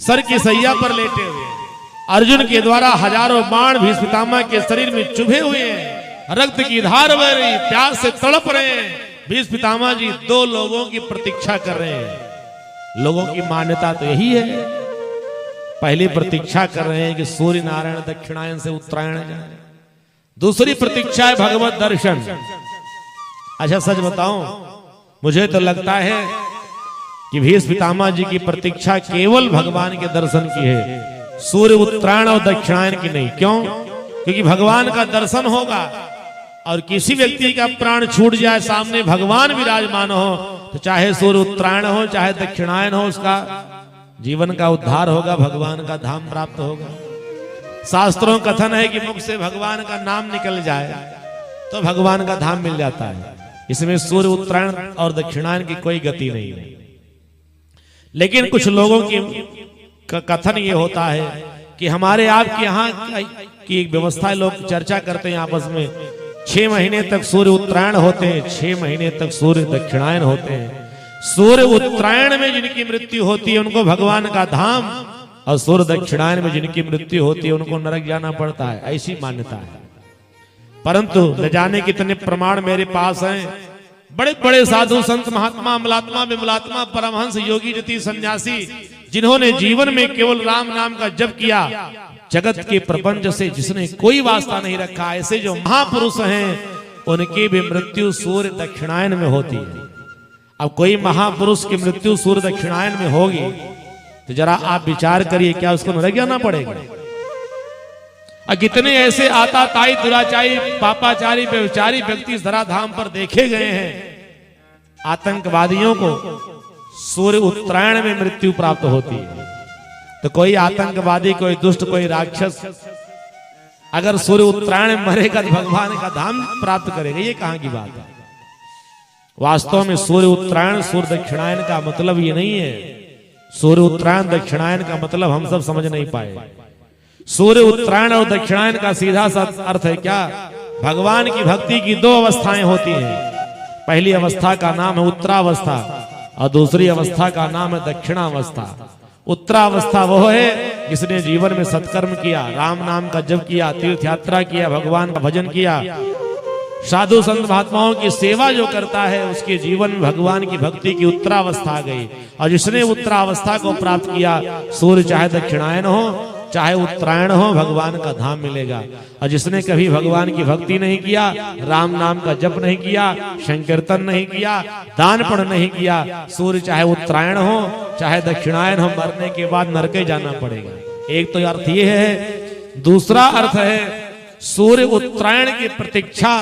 Sir की सैया पर लेटे हुए, अर्जुन के द्वारा हजारों बाण भीष्म पितामह के शरीर में चुभे हुए हैं, रक्त की धार बह रही, प्यास से तड़प रहे हैं। भीष्म पितामह जी दो लोगों की प्रतीक्षा कर रहे हैं। लोगों की मान्यता तो यही है, पहली प्रतीक्षा कर रहे हैं कि सूर्य नारायण दक्षिणायन से उत्तरायण जाए, दूसरी प्रतीक्षा है भगवत दर्शन। अच्छा सच बताऊं, मुझे तो लगता है कि भीष्म पितामह जी की प्रतीक्षा केवल भगवान के दर्शन की है, सूर्य उत्तरायण और दक्षिणायन की नहीं। क्यों? क्योंकि भगवान का दर्शन होगा और किसी व्यक्ति का प्राण छूट जाए, सामने भगवान विराजमान हो, तो चाहे सूर्य उत्तरायण हो चाहे दक्षिणायन हो, उसका जीवन का उद्धार होगा, भगवान का धाम प्राप्त होगा। शास्त्रों कथन है कि मुख से भगवान का नाम निकल जाए तो भगवान का धाम मिल जाता है। इसमें सूर्य उत्तरायण और दक्षिणायन की कोई गति नहीं है। लेकिन कुछ लोगों की कथन ये होता है कि हमारे आपके यहाँ की एक व्यवस्था, लोग चर्चा करते हैं आपस में, 6 महीने तक सूर्य उत्तरायण होते हैं, 6 महीने तक सूर्य दक्षिणायन होते हैं। सूर्य उत्तरायण में जिनकी मृत्यु होती है उनको भगवान का धाम, और सूर्य दक्षिणायन में जिनकी मृत्यु होती है उनको नरक जाना पड़ता है, ऐसी मान्यता है। परंतु न जाने कितने प्रमाण मेरे पास हैं। बड़े बड़े साधु संत महात्मा अमलात्मा विमलात्मा परमहंस योगी जति सन्यासी, जिन्होंने जीवन में केवल राम नाम का जप किया, जगत के प्रपंच से जिसने कोई वास्ता नहीं रखा, ऐसे जो महापुरुष हैं उनकी भी मृत्यु सूर्य दक्षिणायन में होती है। अब कोई महापुरुष की मृत्यु सूर्य दक्षिणायन में होगी तो जरा आप विचार करिए, क्या उसको नरक जाना पड़ेगा? और कितने ऐसे आताताई दुराचारी पापाचारी व्यभिचारी व्यक्ति इस धराधाम पर देखे गए हैं। आतंकवादियों को सूर्य उत्तरायण में मृत्यु प्राप्त होती है। तो कोई आतंकवादी, कोई दुष्ट, कोई राक्षस अगर सूर्य उत्तरायण में मरेगा तो भगवान का धाम प्राप्त करेगा, ये कहां की बात है? वास्तव में सूर्य उत्तरायण सूर्य दक्षिणायन का मतलब ये नहीं है। सूर्य उत्तरायण दक्षिणायन का मतलब हम सब समझ नहीं पाए। सूर्य उत्तरायण और दक्षिणायन का सीधा सा अर्थ है क्या? भगवान की भक्ति की 2 अवस्थाएं होती हैं। पहली अवस्था का नाम है उत्तरावस्था और दूसरी अवस्था का नाम है दक्षिणावस्था। उत्तरावस्था वो है जिसने जीवन में सत्कर्म किया, राम नाम का जप किया, तीर्थ यात्रा किया, भगवान का भजन किया, साधु संत महात्माओं की सेवा जो करता है, उसके जीवन में भगवान की भक्ति की उत्तरावस्था आ गई। और जिसने उत्तरावस्था को प्राप्त किया, सूर्य चाहे दक्षिणायन हो चाहे उत्तरायण हो, भगवान का धाम मिलेगा। और जिसने कभी भगवान की भक्ति नहीं किया, राम नाम का जप नहीं किया, संकीर्तन नहीं किया, दान पुण्य नहीं किया, सूर्य चाहे उत्तरायण हो चाहे दक्षिणायन हो, मरने के बाद नरक जाना पड़ेगा। एक तो अर्थ ये है। दूसरा अर्थ है, सूर्य उत्तरायण की प्रतीक्षा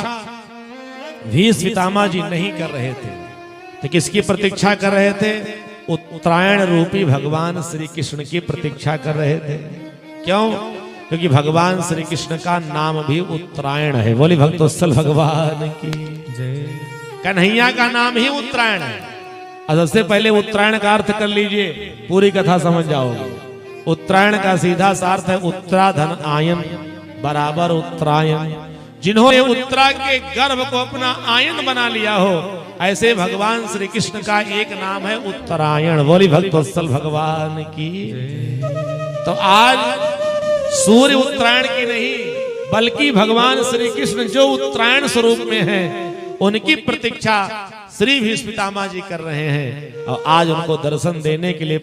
भीष्म पितामह जी नहीं कर रहे थे, तो किसकी प्रतीक्षा कर रहे थे? उत्तरायण रूपी भगवान श्री कृष्ण की प्रतीक्षा कर रहे थे। क्यों? क्योंकि भगवान श्री कृष्ण का नाम भी उत्तरायण है। बोली भक्तवत्सल भगवान की जय। कन्हैया का नाम ही उत्तरायण है। और सबसे पहले उत्तरायण का अर्थ कर लीजिए, पूरी कथा समझ जाओगे। उत्तरायण का सीधा सा अर्थ है उत्तराधन आयन बराबर उत्तरायण। जिन्होंने उत्तरा के गर्भ को अपना आयन बना लिया हो, ऐसे भगवान श्री कृष्ण का एक नाम है उत्तरायण। बोली भक्तवत्सल भगवान की। तो आज सूर्य उत्तरायण की नहीं, बल्कि भगवान श्री कृष्ण जो उत्तरायण स्वरूप में हैं, उनकी प्रतीक्षा श्री भीष्म पितामह जी कर रहे हैं। और आज उनको दर्शन देने के लिए